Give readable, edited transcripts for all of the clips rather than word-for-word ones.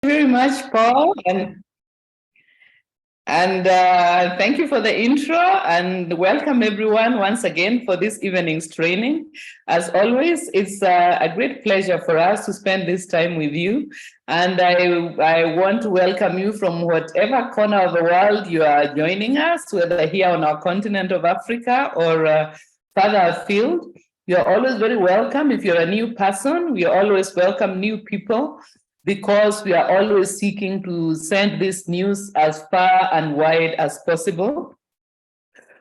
Very much, Paul, and thank you for the intro and welcome everyone once again for this evening's training. As always, it's a great pleasure for us to spend this time with you. And I want to welcome you from whatever corner of the world you are joining us, whether here on our continent of Africa or further afield. You're always very welcome. If you're a new person, we always welcome new people because we are always seeking to send this news as far and wide as possible.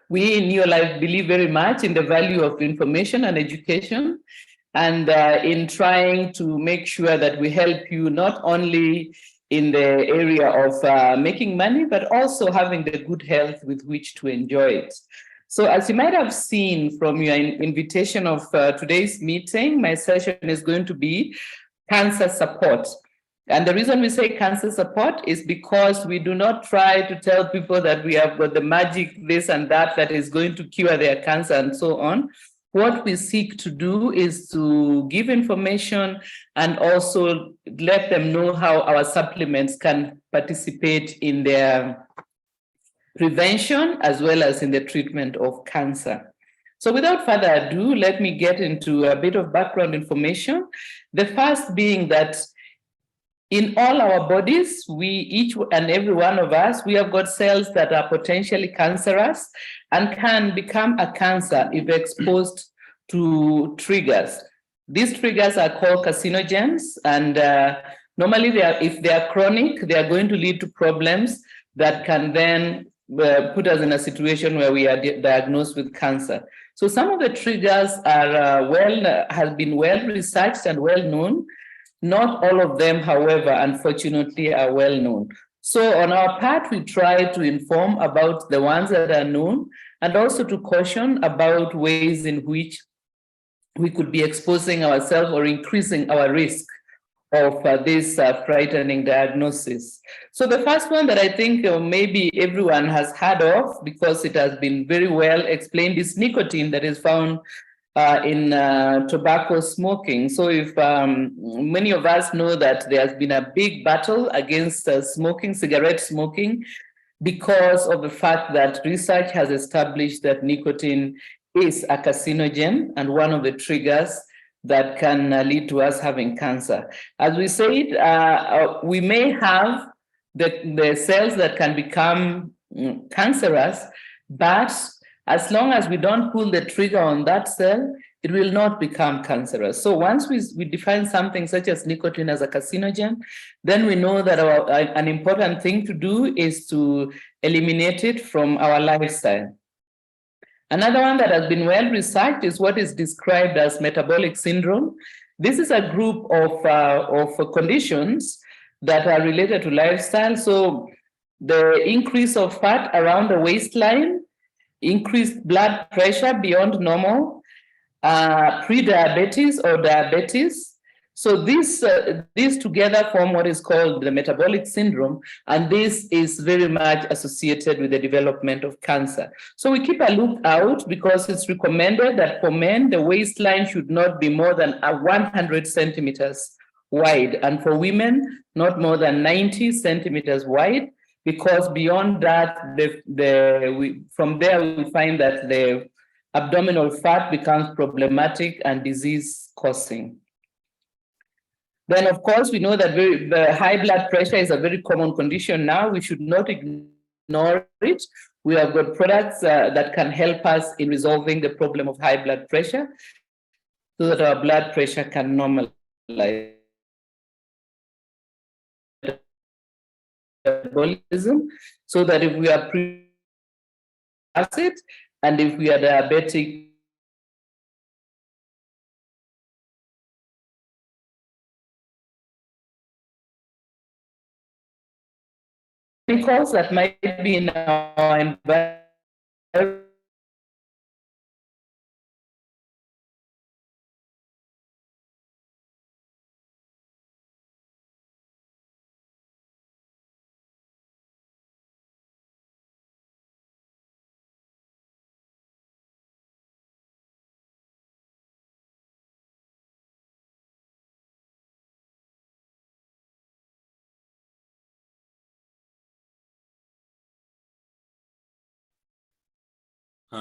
We in Neolife believe very much in the value of information and education, and in trying to make sure that we help you not only in the area of making money, but also having the good health with which to enjoy it. So as you might have seen from your invitation of today's meeting, my session is going to be cancer support. And the reason we say cancer support is because we do not try to tell people that we have got the magic, this and that is going to cure their cancer and so on. What we seek to do is to give information and also let them know how our supplements can participate in their prevention as well as in the treatment of cancer. So without further ado, let me get into a bit of background information. The first being that in all our bodies, we each and every one of us, we have got cells that are potentially cancerous and can become a cancer if exposed to triggers. These triggers are called carcinogens, and normally if they are chronic, they are going to lead to problems that can then put us in a situation where we are diagnosed with cancer. So some of the triggers are has been well researched and well known. Not all of them, however, unfortunately, are well known. So on our part, we try to inform about the ones that are known and also to caution about ways in which we could be exposing ourselves or increasing our risk of this frightening diagnosis. So the first one that I think maybe everyone has heard of because it has been very well explained is nicotine that is found in tobacco smoking. So if many of us know that there has been a big battle against smoking, cigarette smoking, because of the fact that research has established that nicotine is a carcinogen and one of the triggers that can lead to us having cancer. As we said, we may have the cells that can become cancerous, but as long as we don't pull the trigger on that cell, it will not become cancerous. So once we define something such as nicotine as a carcinogen, then we know that an important thing to do is to eliminate it from our lifestyle. Another one that has been well researched is what is described as metabolic syndrome. This is a group of conditions that are related to lifestyle. So the increase of fat around the waistline, increased blood pressure beyond normal, pre-diabetes or diabetes. So these together form what is called the metabolic syndrome, and this is very much associated with the development of cancer. So we keep a lookout because it's recommended that for men, the waistline should not be more than 100 centimeters wide, and for women, not more than 90 centimeters wide, because beyond that, from there we find that the abdominal fat becomes problematic and disease-causing. Then, of course, we know that the high blood pressure is a very common condition now. We should not ignore it. We have got products that can help us in resolving the problem of high blood pressure so that our blood pressure can normalize. Metabolism, so that if we are acid and if we are diabetic, chemicals that might be in our environment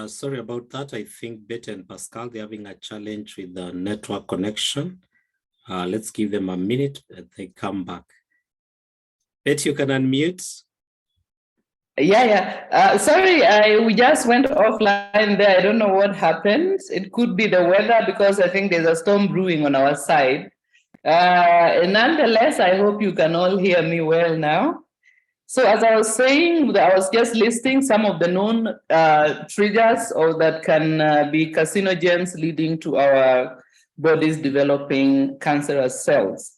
Sorry about that. I think Betty and Pascal, they're having a challenge with the network connection. Let's give them a minute and they come back. Betty, you can unmute. Sorry, we just went offline there. I don't know what happened. It could be the weather because I think there's a storm brewing on our side. Nonetheless, I hope you can all hear me well now. So as I was saying, I was just listing some of the known triggers or that can be carcinogens leading to our bodies developing cancerous cells.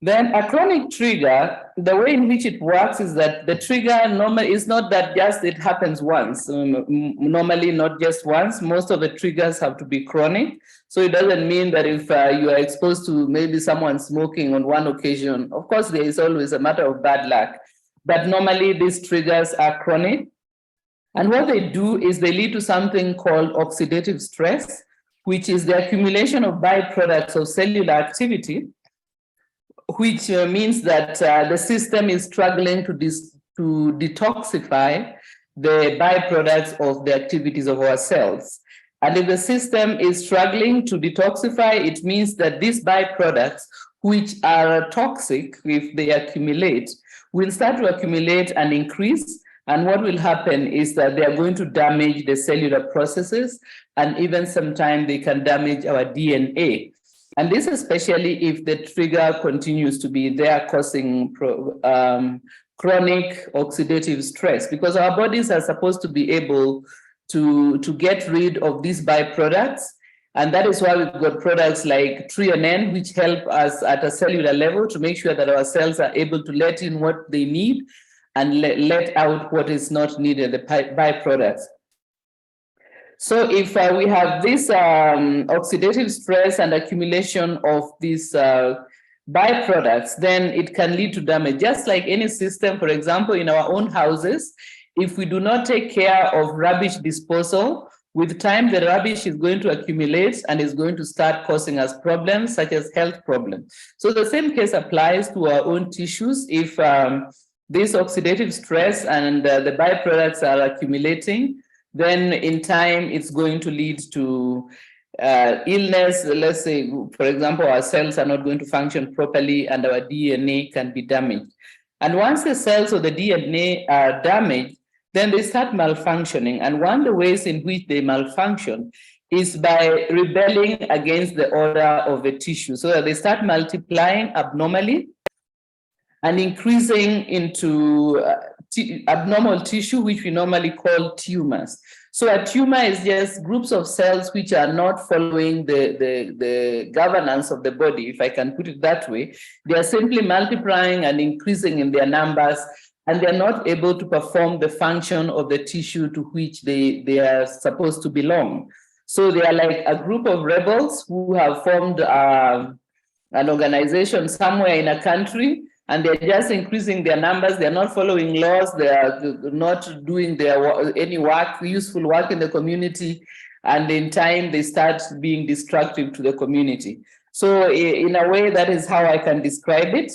Then a chronic trigger, the way in which it works is that the trigger normally is not that just it happens once. Normally not just once. Most of the triggers have to be chronic. So it doesn't mean that if you are exposed to maybe someone smoking on one occasion, of course there is always a matter of bad luck. But normally these triggers are chronic. And what they do is they lead to something called oxidative stress, which is the accumulation of byproducts of cellular activity, which means that the system is struggling to detoxify the byproducts of the activities of our cells. And if the system is struggling to detoxify, it means that these byproducts, which are toxic if they accumulate, will start to accumulate and increase. And what will happen is that they are going to damage the cellular processes, and even sometimes they can damage our DNA. And this especially if the trigger continues to be there, causing chronic oxidative stress, because our bodies are supposed to be able to get rid of these byproducts. And that is why we've got products like threonine, which help us at a cellular level to make sure that our cells are able to let in what they need and let out what is not needed, the byproducts. So if we have this oxidative stress and accumulation of these byproducts, then it can lead to damage. Just like any system, for example, in our own houses, if we do not take care of rubbish disposal, with time, the rubbish is going to accumulate and is going to start causing us problems such as health problems. So the same case applies to our own tissues. If this oxidative stress and the byproducts are accumulating, then in time, it's going to lead to illness. Let's say, for example, our cells are not going to function properly and our DNA can be damaged. And once the cells or the DNA are damaged, then they start malfunctioning. And one of the ways in which they malfunction is by rebelling against the order of the tissue, so that they start multiplying abnormally and increasing into abnormal tissue, which we normally call tumors. So a tumor is just groups of cells which are not following the governance of the body, if I can put it that way. They are simply multiplying and increasing in their numbers, and they're not able to perform the function of the tissue to which they are supposed to belong. So they are like a group of rebels who have formed an organization somewhere in a country, and they're just increasing their numbers. They're not following laws. They are not doing any work, useful work in the community. And in time, they start being destructive to the community. So in a way, that is how I can describe it.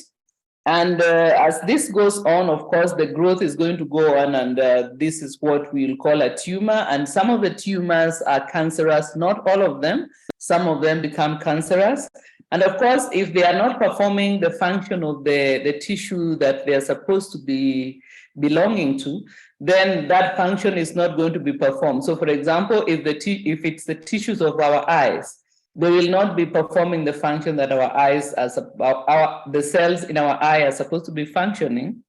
And as this goes on, of course, the growth is going to go on, and this is what we'll call a tumor. And some of the tumors are cancerous, not all of them. Some of them become cancerous. And of course, if they are not performing the function of the tissue that they are supposed to be belonging to, then that function is not going to be performed. So for example, if it's the tissues of our eyes, they will not be performing the function that our eyes, the cells in our eye are supposed to be functioning.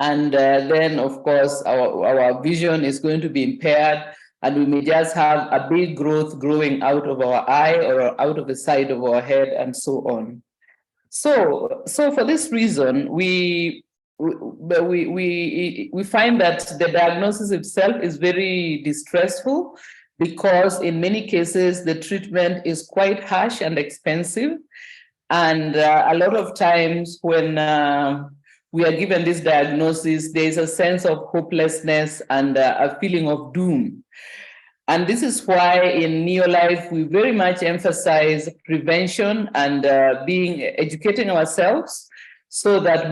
And then, of course, our vision is going to be impaired, and we may just have a big growth growing out of our eye or out of the side of our head and so on. So for this reason, we find that the diagnosis itself is very distressful, because in many cases, the treatment is quite harsh and expensive. And a lot of times when we are given this diagnosis, there is a sense of hopelessness and a feeling of doom. And this is why in Neolife, we very much emphasize prevention and educating ourselves so that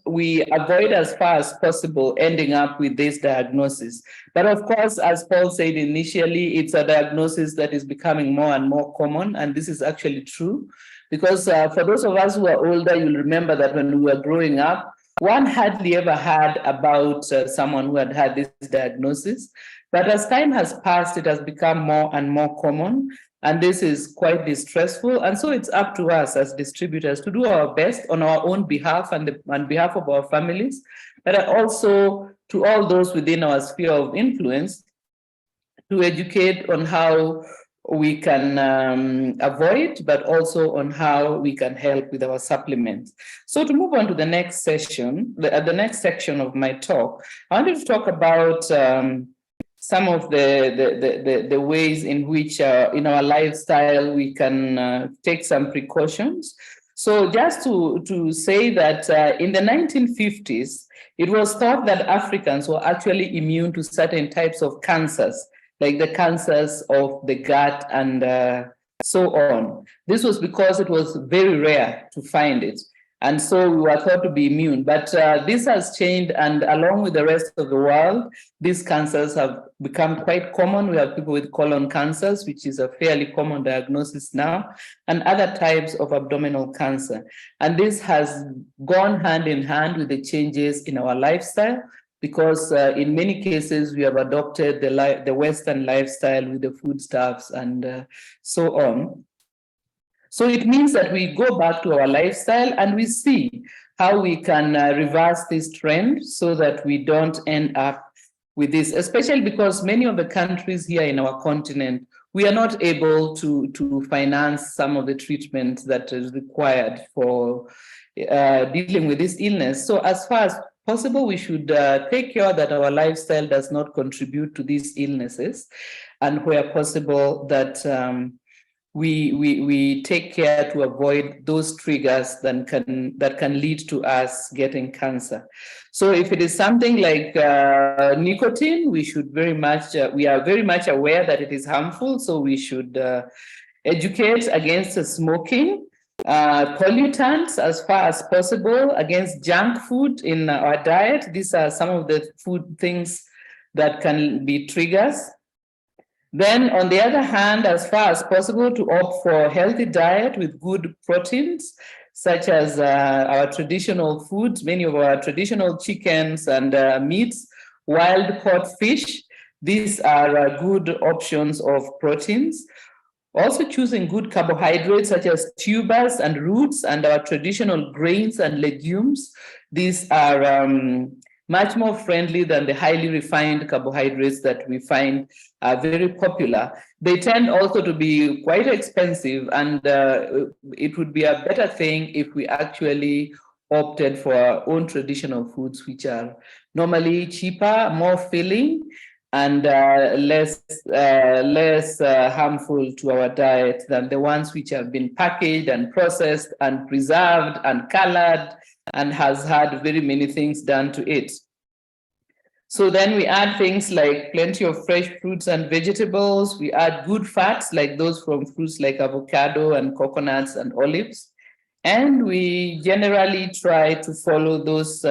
we avoid as far as possible ending up with this diagnosis. But of course, as Paul said initially, it's a diagnosis that is becoming more and more common, and this is actually true, because for those of us who are older, you'll remember that when we were growing up, one hardly ever heard about someone who had this diagnosis. But as time has passed, it has become more and more common, and this is quite distressful. And so it's up to us as distributors to do our best on our own behalf and on behalf of our families, but also to all those within our sphere of influence, to educate on how we can avoid, but also on how we can help with our supplements. So to move on to the next session, the next section of my talk, I wanted to talk about some of the ways in which in our lifestyle we can take some precautions. So just to say that in the 1950s, it was thought that Africans were actually immune to certain types of cancers, like the cancers of the gut and so on. This was because it was very rare to find it. And so we were thought to be immune. But this has changed, and along with the rest of the world, these cancers have become quite common. We have people with colon cancers, which is a fairly common diagnosis now, and other types of abdominal cancer. And this has gone hand in hand with the changes in our lifestyle, because in many cases we have adopted the Western lifestyle with the foodstuffs and so on. So it means that we go back to our lifestyle and we see how we can reverse this trend so that we don't end up with this, especially because many of the countries here in our continent, we are not able to finance some of the treatment that is required for dealing with this illness. So as far as possible, we should take care that our lifestyle does not contribute to these illnesses, and where possible that we take care to avoid those triggers that can lead to us getting cancer. So if it is something like nicotine, we should we are very much aware that it is harmful, so we should educate against smoking, pollutants as far as possible, against junk food in our diet. These are some of the food things that can be triggers. Then, on the other hand, as far as possible, to opt for a healthy diet with good proteins, such as our traditional foods, many of our traditional chickens and meats, wild caught fish. These are good options of proteins. Also choosing good carbohydrates such as tubers and roots and our traditional grains and legumes. These are much more friendly than the highly refined carbohydrates that we find are very popular. They tend also to be quite expensive, and it would be a better thing if we actually opted for our own traditional foods, which are normally cheaper, more filling, and less harmful to our diet than the ones which have been packaged and processed and preserved and colored and has had very many things done to it. So then we add things like plenty of fresh fruits and vegetables. We add good fats like those from fruits like avocado and coconuts and olives. And we generally try to follow those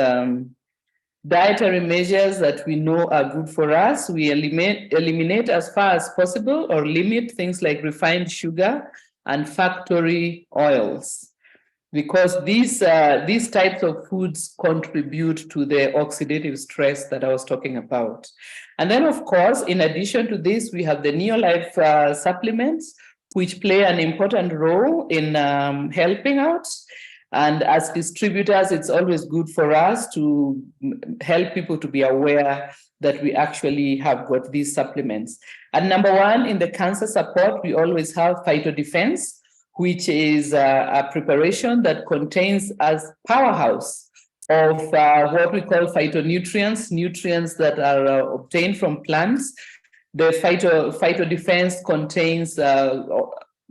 dietary measures that we know are good for us. We eliminate as far as possible or limit things like refined sugar and factory oils, because these types of foods contribute to the oxidative stress that I was talking about. And then, of course, in addition to this, we have the Neolife supplements, which play an important role in helping out. And as distributors, it's always good for us to help people to be aware that we actually have got these supplements. And number one, in the cancer support, we always have phytodefense, which is a preparation that contains a powerhouse of what we call phytonutrients, nutrients that are obtained from plants. The phytodefense contains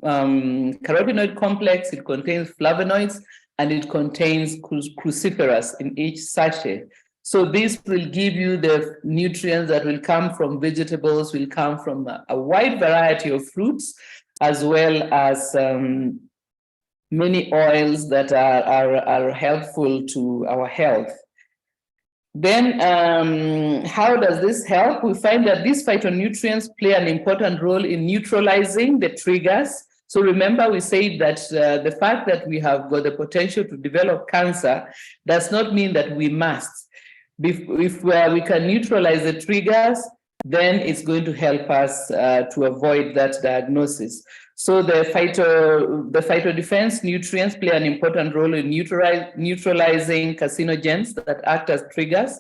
carotenoid complex, it contains flavonoids, and it contains cruciferous in each sachet. So this will give you the nutrients that will come from vegetables, will come from a wide variety of fruits, as well as many oils that are helpful to our health. Then how does this help? We find that these phytonutrients play an important role in neutralizing the triggers. So remember, we said that the fact that we have got the potential to develop cancer does not mean that we must. If we can neutralize the triggers, then it's going to help us to avoid that diagnosis. So the phytodefense nutrients play an important role in neutralizing carcinogens that act as triggers.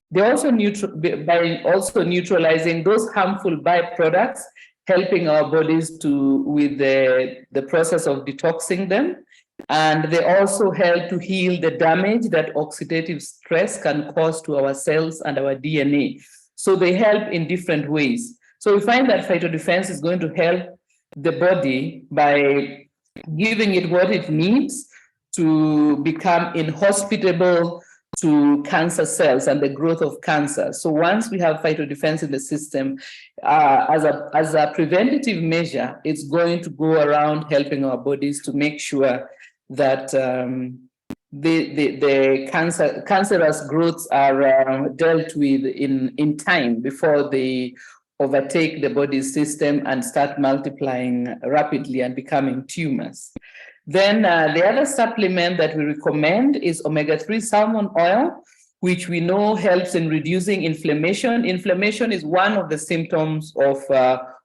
They also by also neutralizing those harmful byproducts, helping our bodies with the process of detoxing them. And they also help to heal the damage that oxidative stress can cause to our cells and our DNA. So they help in different ways. So we find that phytodefense is going to help the body by giving it what it needs to become inhospitable to cancer cells and the growth of cancer. So once we have phytodefense in the system, as a preventative measure, it's going to go around helping our bodies to make sure that the cancerous growths are dealt with in time before they overtake the body's system and start multiplying rapidly and becoming tumors. Then the other supplement that we recommend is omega-3 salmon oil, which we know helps in reducing inflammation. Inflammation is one of the symptoms of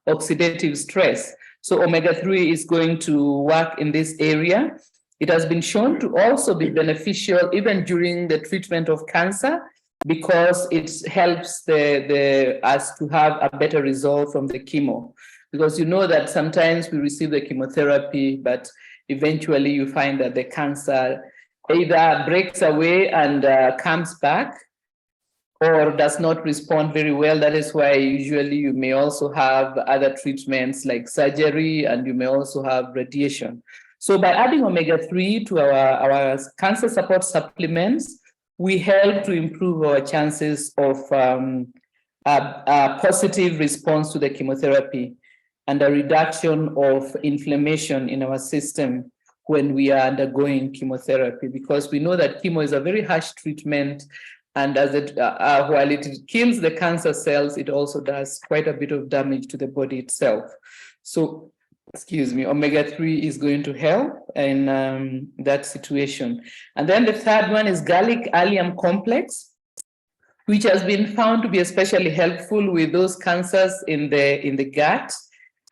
oxidative stress. So omega-3 is going to work in this area. It has been shown to also be beneficial even during the treatment of cancer, because it helps us to have a better result from the chemo. Because you know that sometimes we receive the chemotherapy, but eventually you find that the cancer either breaks away and comes back, or does not respond very well. That is why usually you may also have other treatments like surgery, and you may also have radiation. So by adding omega-3 to our cancer support supplements, we help to improve our chances of a positive response to the chemotherapy and a reduction of inflammation in our system when we are undergoing chemotherapy, because we know that chemo is a very harsh treatment, and as while it kills the cancer cells, it also does quite a bit of damage to the body itself. So omega-3 is going to help in that situation. And then the third one is garlic allium complex, which has been found to be especially helpful with those cancers in the gut.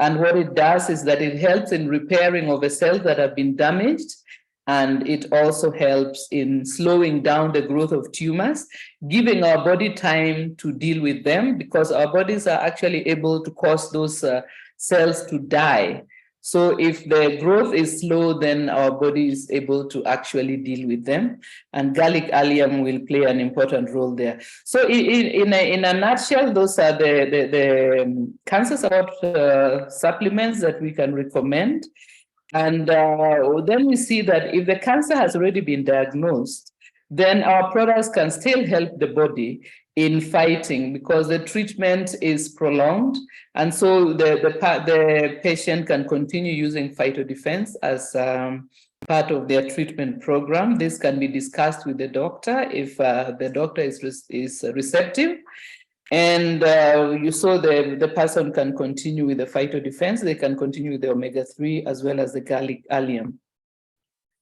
And what it does is that it helps in repairing of the cells that have been damaged, and it also helps in slowing down the growth of tumors, giving our body time to deal with them, because our bodies are actually able to cause those cells to die. So if the growth is slow, then our body is able to actually deal with them, and garlic allium will play an important role there. So in a nutshell, those are the cancer support supplements that we can recommend. And then we see that if the cancer has already been diagnosed, then our products can still help the body in fighting, because the treatment is prolonged. And so the patient can continue using phytodefense as part of their treatment program. This can be discussed with the doctor if the doctor is receptive. And you saw the person can continue with the phytodefense. They can continue with the omega-3 as well as the garlic allium.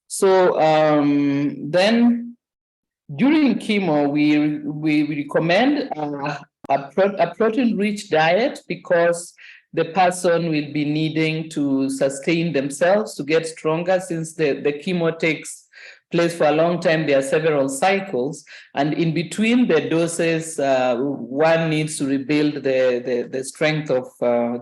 So then during chemo, we recommend a protein-rich diet, because the person will be needing to sustain themselves to get stronger. Since the chemo takes place for a long time, there are several cycles, and in between the doses, one needs to rebuild the strength of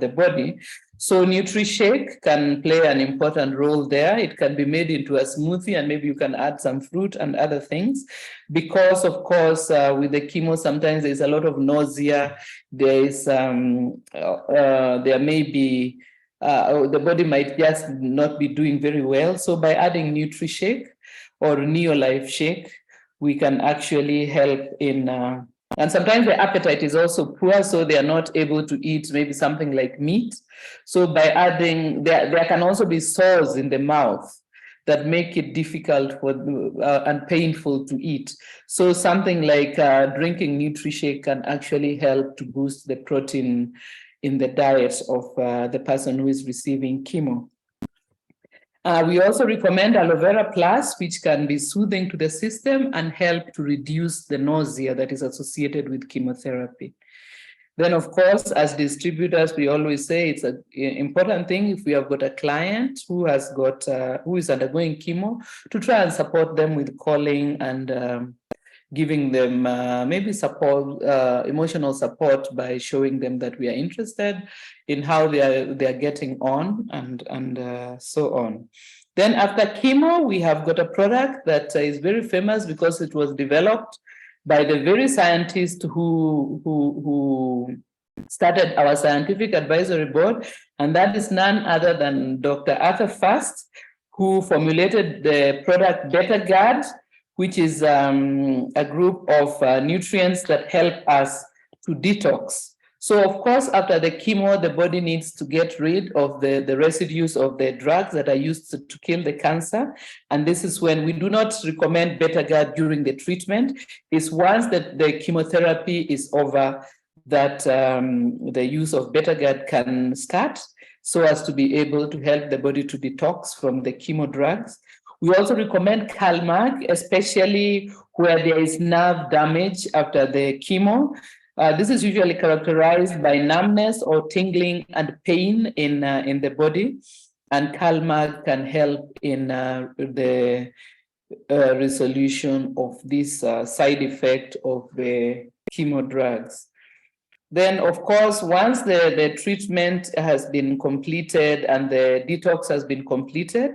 the body. So NutriShake can play an important role there. It can be made into a smoothie, and maybe you can add some fruit and other things, because of course with the chemo sometimes there's a lot of nausea. There is there may be the body might just not be doing very well. So by adding NutriShake or Neolife shake, we can actually help in and sometimes the appetite is also poor, so they are not able to eat maybe something like meat. So by adding, there can also be sores in the mouth. that make it difficult for and painful to eat. So something like drinking NutriShake can actually help to boost the protein in the diet of the person who is receiving chemo. We also recommend aloe vera plus, which can be soothing to the system and help to reduce the nausea that is associated with chemotherapy. Then, of course, as distributors, we always say it's an important thing if we have got a client who has got who is undergoing chemo, to try and support them with calling and giving them maybe support, emotional support, by showing them that we are interested in how they are getting on and so on. Then after chemo, we have got a product that is very famous because it was developed by the very scientist who started our scientific advisory board, and that is none other than Dr. Arthur Fast, who formulated the product BetterGuard, which is a group of nutrients that help us to detox. So, of course, after the chemo, the body needs to get rid of the residues of the drugs that are used to kill the cancer. And this is when we do not recommend BetterGuard during the treatment. It's once that the chemotherapy is over that the use of BetterGuard can start, so as to be able to help the body to detox from the chemo drugs. We also recommend CalMag, especially where there is nerve damage after the chemo. This is usually characterized by numbness or tingling and pain in the body, and CalMag can help in the resolution of this side effect of the chemo drugs. Then, of course, once the treatment has been completed and the detox has been completed,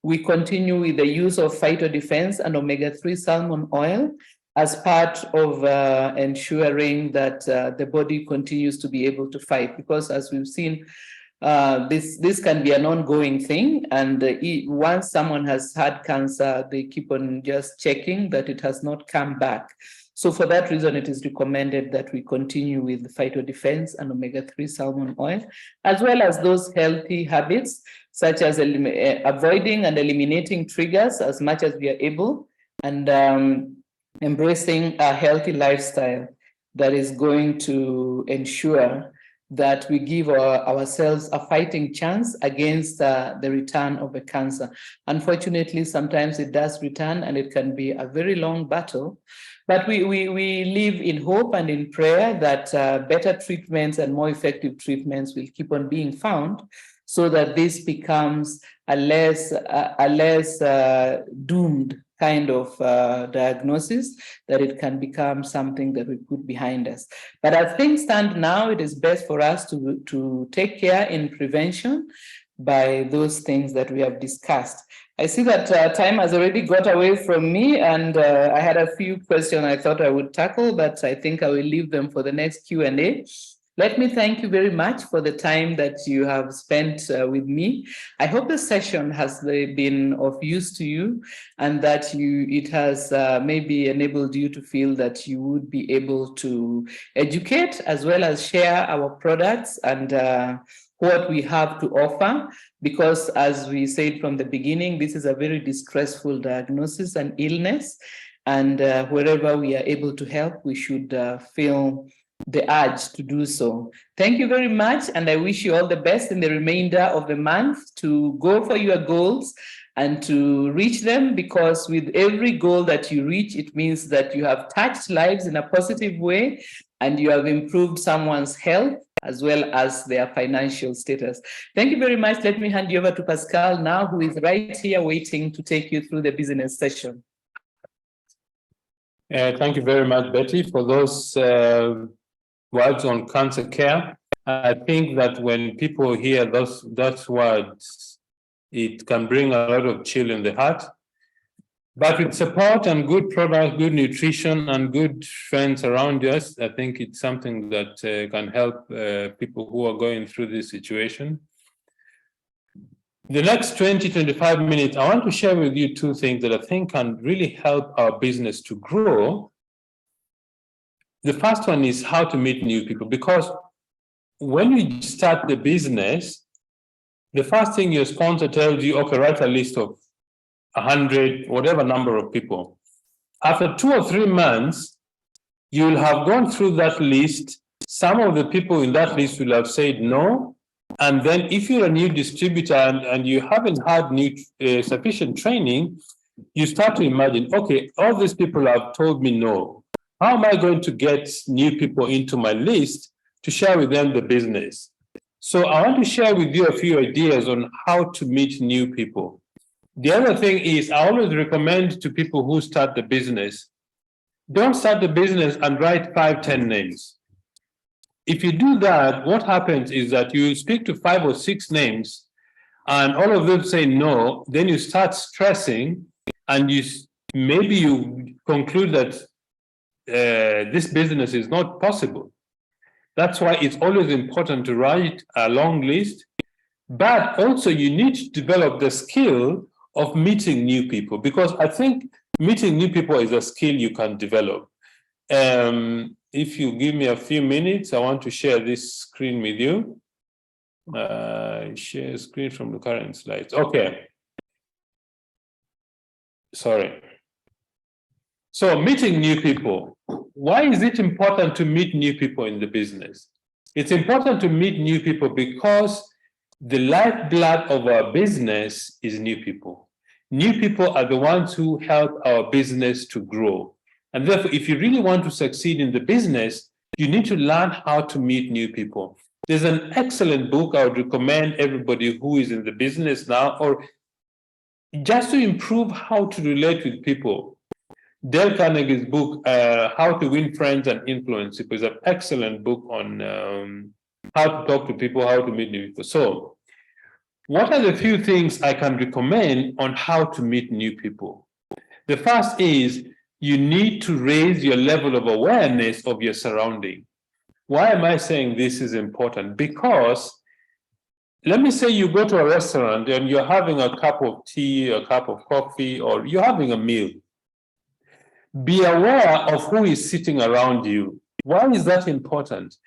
we continue with the use of phytodefense and omega-3 salmon oil as part of ensuring that the body continues to be able to fight. Because as we've seen, this can be an ongoing thing. And once someone has had cancer, they keep on just checking that it has not come back. So for that reason, it is recommended that we continue with phytodefense and omega-3 salmon oil, as well as those healthy habits, such as avoiding and eliminating triggers as much as we are able, and embracing a healthy lifestyle that is going to ensure that we give ourselves a fighting chance against the return of a cancer. Unfortunately, sometimes it does return, and it can be a very long battle. But we live in hope and in prayer that better treatments and more effective treatments will keep on being found, so that this becomes a less doomed kind of diagnosis, that it can become something that we put behind us. But as things stand now, it is best for us to take care in prevention by those things that we have discussed. I see that time has already got away from me, and I had a few questions I thought I would tackle, but I think I will leave them for the next Q&A. Let me thank you very much for the time that you have spent with me. I hope the session has been of use to you, and that it has maybe enabled you to feel that you would be able to educate as well as share our products and what we have to offer, because as we said from the beginning, this is a very distressful diagnosis and illness, and wherever we are able to help, we should feel the urge to do so. Thank you very much, and I wish you all the best in the remainder of the month to go for your goals and to reach them, because with every goal that you reach, it means that you have touched lives in a positive way and you have improved someone's health as well as their financial status. Thank you very much. Let me hand you over to Pascal now, who is right here waiting to take you through the business session. Thank you very much, Betty, for those words on cancer care. I think that when people hear those words, it can bring a lot of chill in the heart. But with support and good products, good nutrition, and good friends around us, I think it's something that can help people who are going through this situation. The next 20-25 minutes, I want to share with you two things that I think can really help our business to grow. The first one is how to meet new people, because when you start the business, the first thing your sponsor tells you, okay, write a list of 100, whatever number of people. After 2 or 3 months, you'll have gone through that list. Some of the people in that list will have said no. And then if you're a new distributor and you haven't had sufficient training, you start to imagine, okay, all these people have told me no. How am I going to get new people into my list to share with them the business? So I want to share with you a few ideas on how to meet new people. The other thing is, I always recommend to people who start the business, don't start the business and write 5, 10 names. If you do that, what happens is that you speak to 5 or 6 names and all of them say no, then you start stressing and maybe you conclude that this business is not possible. That's why it's always important to write a long list, but also you need to develop the skill of meeting new people, because I think meeting new people is a skill you can develop. If you give me a few minutes, I want to share this screen with you. Share screen from the current slides. Okay. Sorry. So meeting new people. Why is it important to meet new people in the business? It's important to meet new people because the lifeblood of our business is new people. New people are the ones who help our business to grow. And therefore, if you really want to succeed in the business, you need to learn how to meet new people. There's an excellent book I would recommend everybody who is in the business now, or just to improve how to relate with people. Dale Carnegie's book, How to Win Friends and Influence People, is an excellent book on how to talk to people, how to meet new people. So, what are the few things I can recommend on how to meet new people? The first is you need to raise your level of awareness of your surrounding. Why am I saying this is important? Because let me say you go to a restaurant and you're having a cup of tea, a cup of coffee, or you're having a meal. Be aware of who is sitting around you. Why is that important?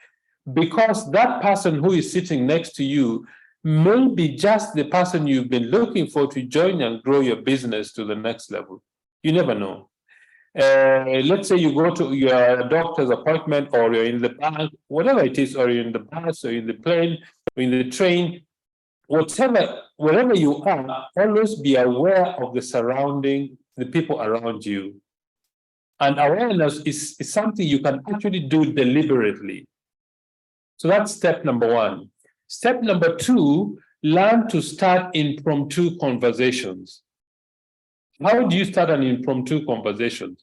Because that person who is sitting next to you may be just the person you've been looking for to join and grow your business to the next level. You never know. Let's say you go to your doctor's appointment, or you're in the bank, whatever it is, or you're in the bus, or in the plane, or in the train, wherever you are, always be aware of the surrounding, the people around you. And awareness is something you can actually do deliberately. So that's step number 1. Step number 2, learn to start impromptu conversations. How do you start an impromptu conversation?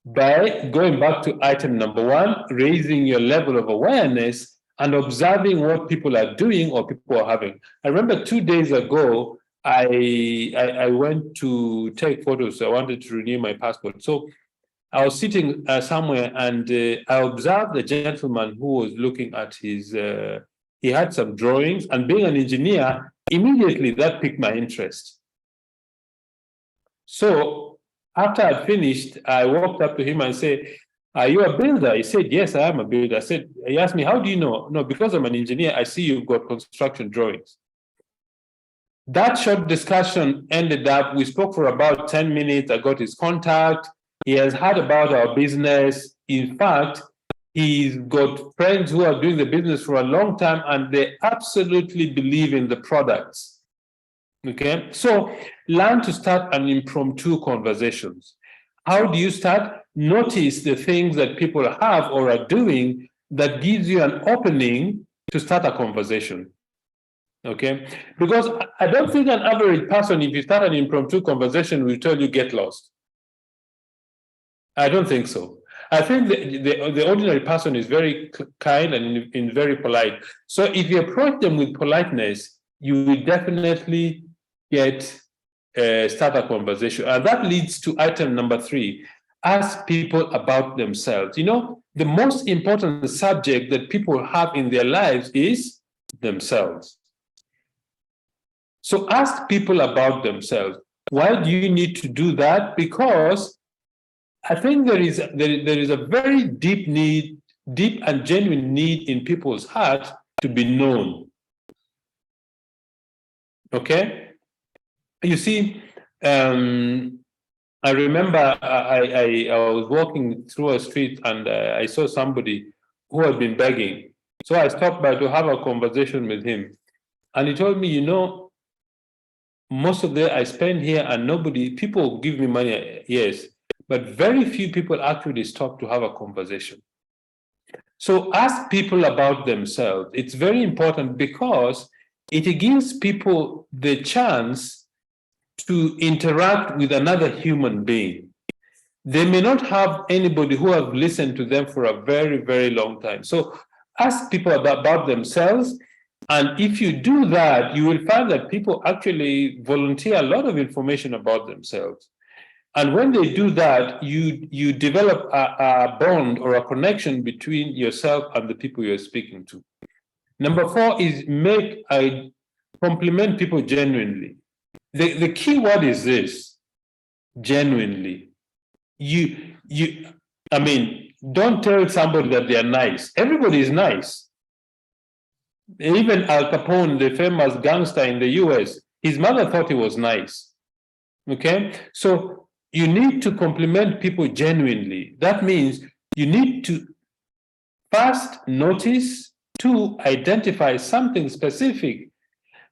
By going back to item number 1, raising your level of awareness and observing what people are doing or people are having. I remember 2 days ago, I went to take photos. I wanted to renew my passport. So I was sitting somewhere and I observed a gentleman who was looking at his, he had some drawings, and being an engineer, immediately that piqued my interest. So after I'd finished, I walked up to him and said, "Are you a builder?" He said, "Yes, I am a builder." He asked me, "How do you know?" "No, because I'm an engineer, I see you've got construction drawings." That short discussion ended up, we spoke for about 10 minutes. I got his contact. He has heard about our business. In fact, he's got friends who are doing the business for a long time, and they absolutely believe in the products. Okay, so learn to start an impromptu conversations. How do you start? Notice the things that people have or are doing that gives you an opening to start a conversation. Okay, because I don't think an average person, if you start an impromptu conversation, will tell you get lost. I don't think so. I think the ordinary person is very kind and very polite. So if you approach them with politeness, you will definitely start a conversation. And that leads to item number 3. Ask people about themselves. You know, the most important subject that people have in their lives is themselves. So ask people about themselves. Why do you need to do that? Because I think there is a very deep need, deep and genuine need in people's hearts to be known. Okay? You see, I remember I was walking through a street and I saw somebody who had been begging. So I stopped by to have a conversation with him. And he told me, most of the day I spend here and people give me money, yes, but very few people actually stop to have a conversation. So ask people about themselves. It's very important because it gives people the chance to interact with another human being. They may not have anybody who have listened to them for a very, very long time. So ask people about themselves. And if you do that, you will find that people actually volunteer a lot of information about themselves. And when they do that, you develop a bond or a connection between yourself and the people you're speaking to. Number 4 is compliment people genuinely. The key word is this: genuinely. Don't tell somebody that they are nice. Everybody is nice. Even Al Capone, the famous gangster in the US, his mother thought he was nice. Okay? So you need to compliment people genuinely. That means you need to first notice, 2, identify something specific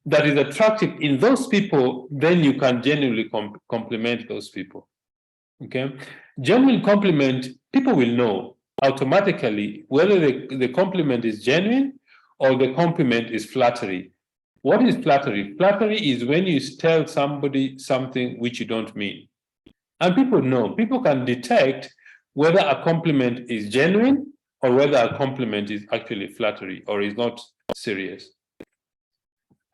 that is attractive in those people, then you can genuinely compliment those people. Okay? Genuine compliment, people will know automatically whether the compliment is genuine or the compliment is flattery. What is flattery? Flattery is when you tell somebody something which you don't mean. And people know, people can detect whether a compliment is genuine or whether a compliment is actually flattery or is not serious.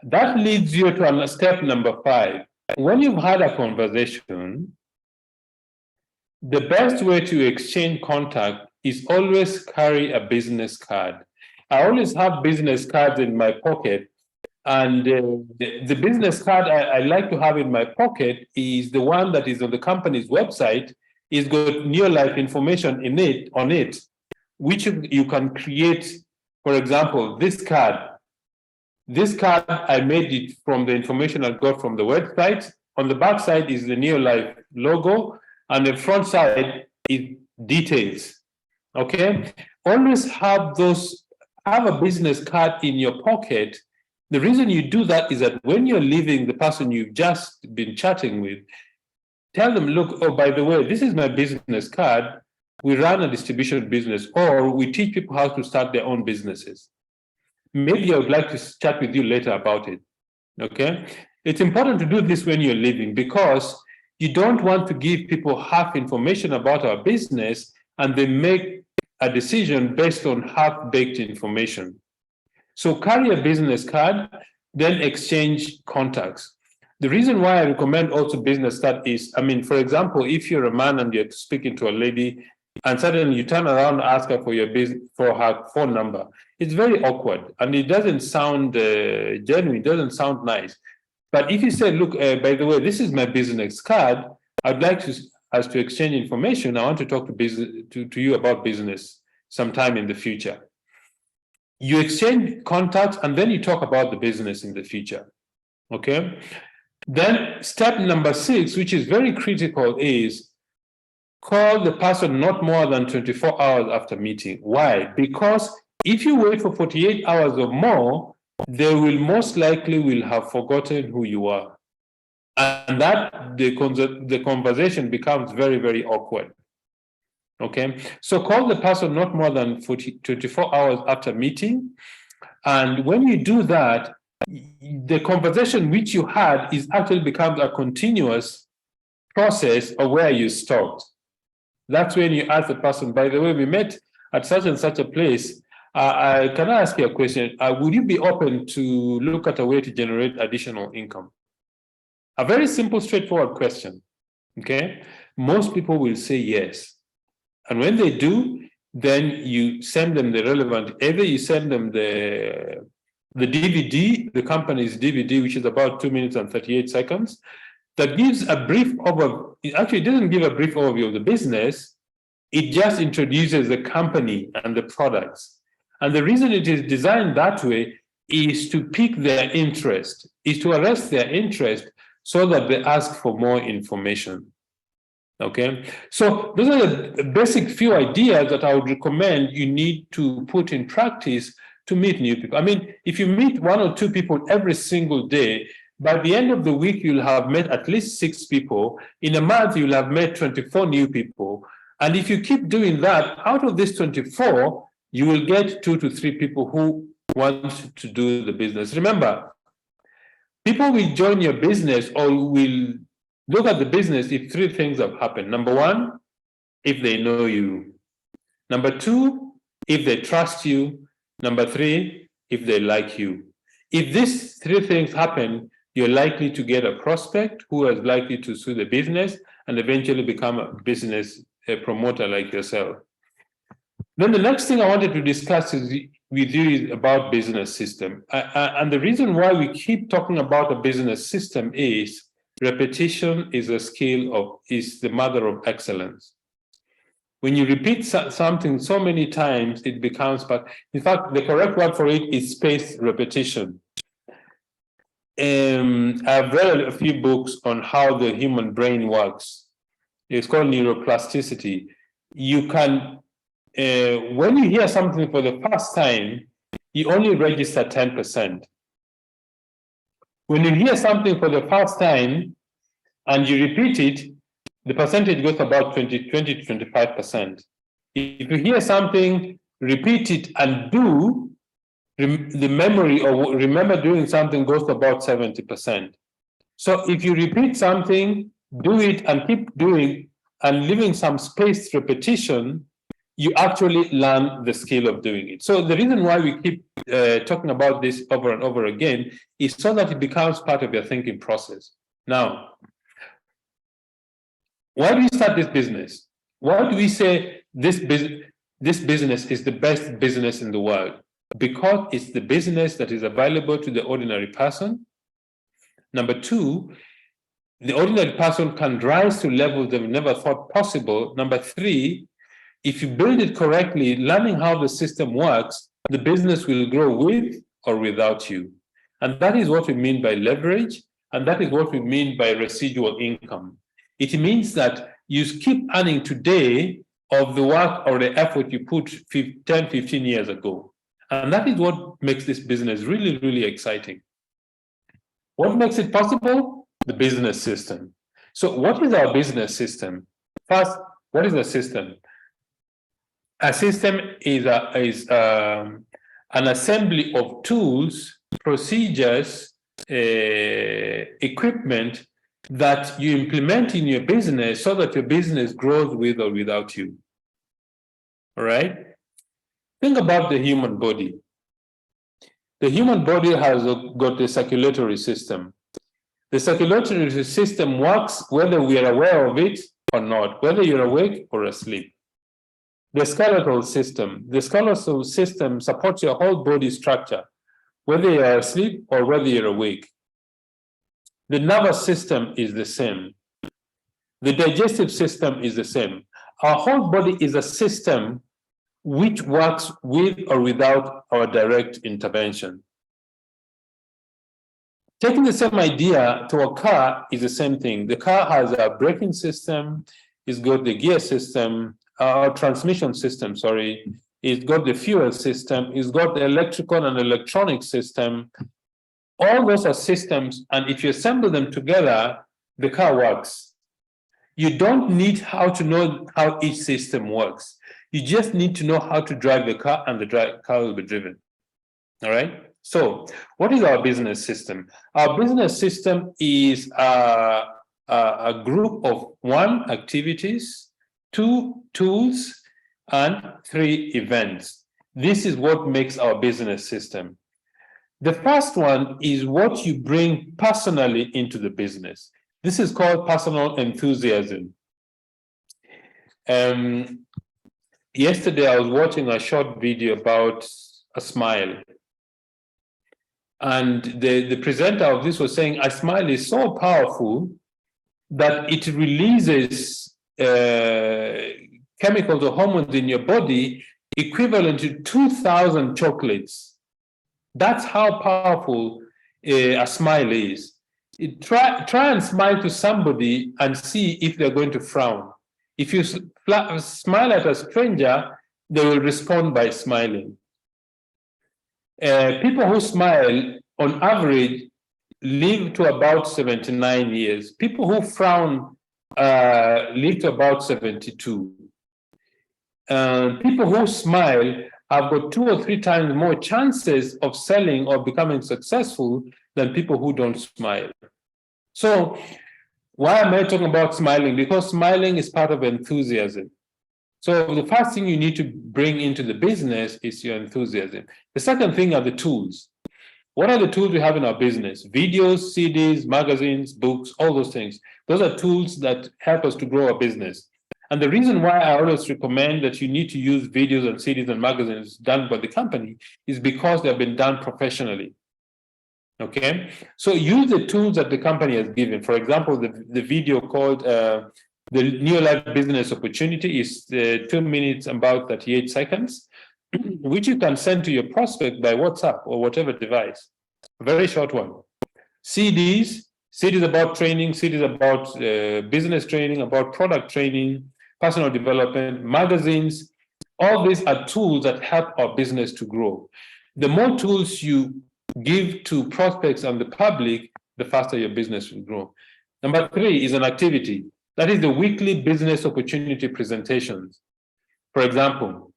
That leads you to step number 5. When you've had a conversation, the best way to exchange contact is always carry a business card. I always have business cards in my pocket, and the business card I like to have in my pocket is the one that is on the company's website. It's got Neolife information on it, which you can create. For example, this card. This card, I made it from the information I got from the website. On the back side is the Neolife logo, and the front side is details. Okay? Always have a business card in your pocket. The reason you do that is that when you're leaving the person you've just been chatting with, tell them, look, oh, by the way, this is my business card. We run a distribution business, or we teach people how to start their own businesses. Maybe I would like to chat with you later about it. Okay? It's important to do this when you're leaving because you don't want to give people half information about our business and they make a decision based on half-baked information. So carry a business card, then exchange contacts. The reason why I recommend also business card is, for example, if you're a man and you're speaking to a lady and suddenly you turn around and ask her for her phone number, it's very awkward and it doesn't sound genuine, it doesn't sound nice. But if you say, look, by the way, this is my business card, I'd like us to exchange information. I want to talk to you about business sometime in the future. You exchange contacts and then you talk about the business in the future. Okay? Then step number 6, which is very critical, is call the person not more than 24 hours after meeting. Why? Because if you wait for 48 hours or more, they will most likely will have forgotten who you are. And that the conversation becomes very, very awkward. Okay? So call the person not more than 24 hours after meeting. And when you do that, the conversation which you had is actually becomes a continuous process of where you stopped. That's when you ask the person, by the way, we met at such and such a place. Can I ask you a question? Would you be open to look at a way to generate additional income? A very simple, straightforward question. Okay? Most people will say yes. And when they do, then you send them the relevant, either you send them the DVD, the company's DVD, which is about 2 minutes and 38 seconds, that gives a brief overview. It actually doesn't give a brief overview of the business. It just introduces the company and the products. And the reason it is designed that way is to pique their interest, is to arrest their interest so that they ask for more information. Okay, so those are the basic few ideas that I would recommend you need to put in practice to meet new people. I mean, if you meet 1 or 2 people every single day, by the end of the week, you'll have met at least 6 people. In a month, you'll have met 24 new people. And if you keep doing that, out of this 24, you will get 2 to 3 people who want to do the business. Remember, people will join your business or will look at the business if 3 things have happened. Number 1, if they know you. Number 2, if they trust you. Number 3, if they like you. If these 3 things happen, you're likely to get a prospect who is likely to sue the business and eventually become a business promoter like yourself. Then the next thing I wanted to discuss with you is about business system. And the reason why we keep talking about a business system is repetition is is the mother of excellence. When you repeat something so many times, it becomes part. In fact, the correct word for it is spaced repetition. I've read a few books on how the human brain works. It's called neuroplasticity. You can, when you hear something for the first time, you only register 10%. When you hear something for the first time and you repeat it, the percentage goes about 20 to 25%. If you hear something, repeat it and do, the memory or remember doing something goes to about 70%. So if you repeat something, do it and keep doing and leaving some spaced repetition, you actually learn the skill of doing it. So the reason why we keep talking about this over and over again is so that it becomes part of your thinking process. Now, why do we start this business? Why do we say this business is the best business in the world? Because it's the business that is available to the ordinary person. Number 2, the ordinary person can rise to levels they've never thought possible. Number 3, if you build it correctly, learning how the system works, the business will grow with or without you. And that is what we mean by leverage, and that is what we mean by residual income. It means that you keep earning today of the work or the effort you put 10, 15 years ago. And that is what makes this business really, really exciting. What makes it possible? The business system. So what is our business system? First, what is a system? A system is an assembly of tools, procedures, equipment that you implement in your business so that your business grows with or without you. All right? Think about the human body. The human body has got the circulatory system. The circulatory system works whether we are aware of it or not, whether you're awake or asleep. The skeletal system. The skeletal system supports your whole body structure, whether you're asleep or whether you're awake. The nervous system is the same. The digestive system is the same. Our whole body is a system which works with or without our direct intervention. Taking the same idea to a car is the same thing. The car has a braking system, it's got the gear system, transmission system, sorry. It's got the fuel system, it's got the electrical and electronic system. All those are systems, and if you assemble them together, the car works. You don't need how to know how each system works. You just need to know how to drive the car, and the car will be driven. All right? So, what is our business system? Our business system is a group of 1, activities, 2, tools, and 3, events. This is what makes our business system. The first one is what you bring personally into the business. This is called personal enthusiasm. Yesterday, I was watching a short video about a smile. And the presenter of this was saying, a smile is so powerful that it releases chemicals or hormones in your body equivalent to 2,000 chocolates. That's how powerful a smile is. Try and smile to somebody and see if they're going to frown. If you smile at a stranger, they will respond by smiling. People who smile, on average, live to about 79 years. People who frown live to about 72. People who smile have got 2 or 3 times more chances of selling or becoming successful than people who don't smile. So why am I talking about smiling? Because smiling is part of enthusiasm. So the first thing you need to bring into the business is your enthusiasm. The second thing are the tools. What are the tools we have in our business? Videos, CDs, magazines, books, all those things. Those are tools that help us to grow our business. And the reason why I always recommend that you need to use videos and CDs and magazines done by the company is because they've been done professionally. Okay, so use the tools that the company has given. For example, the video called the Neolife Business Opportunity is 2 minutes and about 38 seconds, which you can send to your prospect by WhatsApp or whatever device. A very short one. CDs about training, CDs about business training, about product training, personal development, magazines. All these are tools that help our business to grow. The more tools you give to prospects and the public, the faster your business will grow. Number 3 is an activity. That is the weekly business opportunity presentations. For example,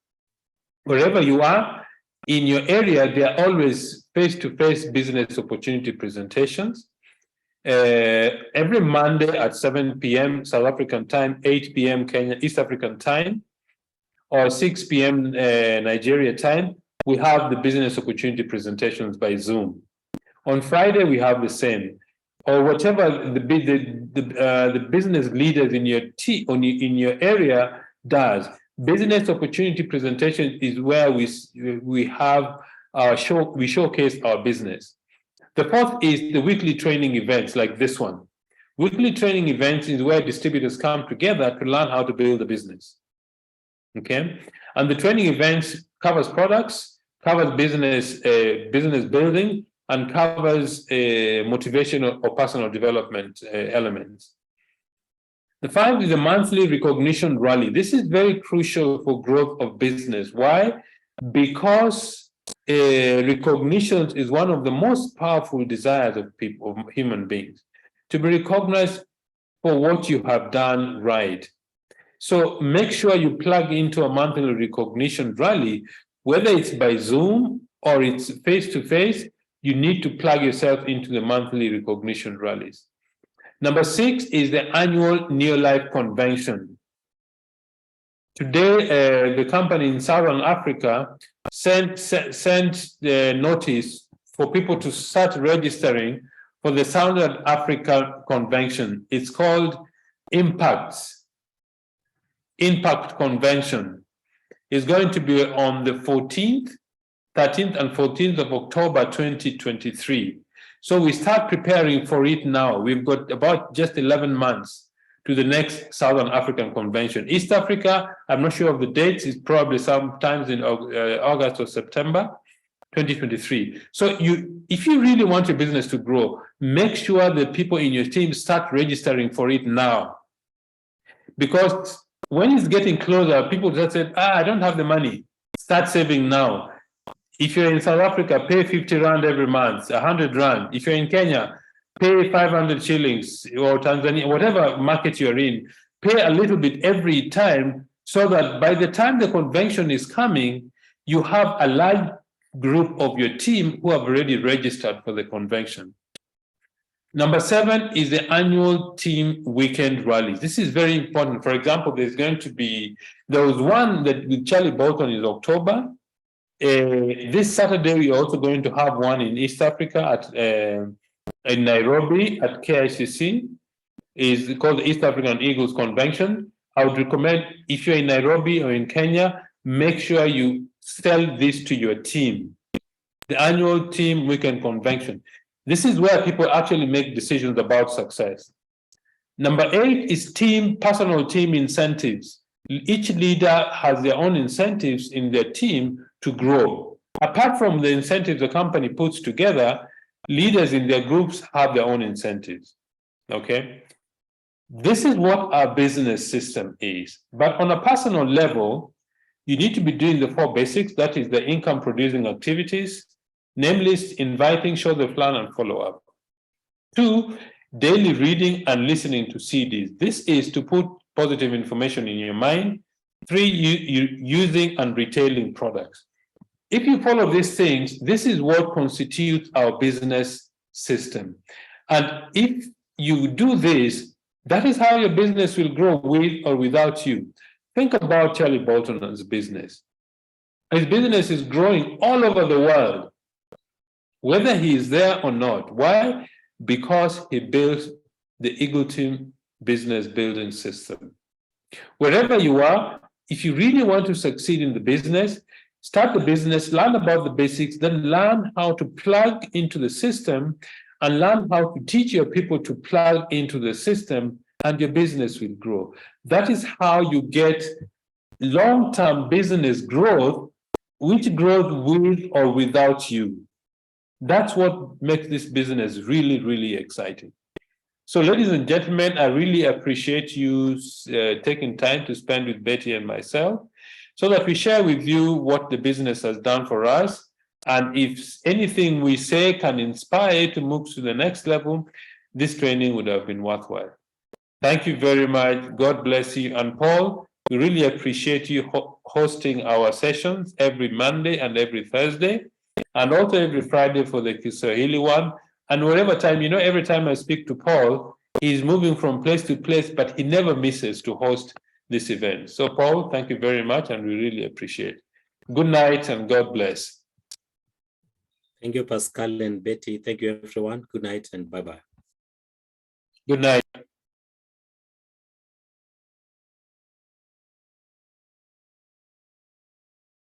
wherever you are in your area, there are always face-to-face business opportunity presentations. Every Monday at 7 p.m. South African time, 8 p.m. Kenya, East African time, or 6 p.m. Nigeria time, we have the business opportunity presentations by Zoom. On Friday, we have the same, or whatever the business leaders in your in your area does. Business opportunity presentation is where we have our we showcase our business. The 4th is the weekly training events like this one. Weekly training events is where distributors come together to learn how to build a business. Okay, and the training events covers products, covers business building, and covers motivational or personal development elements. The 5 is a monthly recognition rally. This is very crucial for growth of business. Why? Because recognition is one of the most powerful desires of people, of human beings, to be recognized for what you have done right. So make sure you plug into a monthly recognition rally, whether it's by Zoom or it's face-to-face, you need to plug yourself into the monthly recognition rallies. Number 6 is the annual Neolife convention. Today, the company in Southern Africa sent the notice for people to start registering for the Southern Africa convention. It's called Impact Convention. It's going to be on the 13th and 14th of October 2023. So we start preparing for it now. We've got about just 11 months to the next Southern African Convention. East Africa, I'm not sure of the dates, it's probably sometimes in August or September 2023. So if you really want your business to grow, make sure that people in your team start registering for it now. Because when it's getting closer, people just say, I don't have the money. Start saving now. If you're in South Africa, pay 50 Rand every month, 100 Rand. If you're in Kenya, pay 500 shillings, or Tanzania, whatever market you're in, pay a little bit every time, so that by the time the convention is coming, you have a large group of your team who have already registered for the convention. Number 7 is the annual team weekend rallies. This is very important. For example, there was one that with Charlie Bolton in October. This Saturday, we're also going to have one in East Africa in Nairobi at KICC. It's called the East African Eagles Convention. I would recommend, if you're in Nairobi or in Kenya, make sure you sell this to your team. The annual team weekend convention. This is where people actually make decisions about success. Number 8 is personal team incentives. Each leader has their own incentives in their team to grow. Apart from the incentives the company puts together, leaders in their groups have their own incentives. Okay. This is what our business system is. But on a personal level, you need to be doing the 4 basics, that is the income producing activities, name list, inviting, show the plan, and follow up. 2, daily reading and listening to CDs. This is to put positive information in your mind. 3, using and retailing products. If you follow these things, this is what constitutes our business system. And if you do this, that is how your business will grow with or without you. Think about Charlie Bolton's business. His business is growing all over the world, whether he is there or not. Why? Because he built the Eagleton business building system. Wherever you are, if you really want to succeed in the business, start the business, learn about the basics, then learn how to plug into the system and learn how to teach your people to plug into the system, and your business will grow. That is how you get long-term business growth, which grows with or without you. That's what makes this business really, really exciting. So, ladies and gentlemen, I really appreciate you taking time to spend with Betty and myself so that we share with you what the business has done for us. And if anything we say can inspire you to move to the next level, this training would have been worthwhile. Thank you very much. God bless you. And Paul, we really appreciate you hosting our sessions every Monday and every Thursday, and also every Friday for the Kiswahili one. And wherever time, every time I speak to Paul, he's moving from place to place, but he never misses to host this event. So, Paul, thank you very much, and we really appreciate it. Good night, and God bless. Thank you, Pascal and Betty. Thank you, everyone. Good night, and bye-bye. Good night.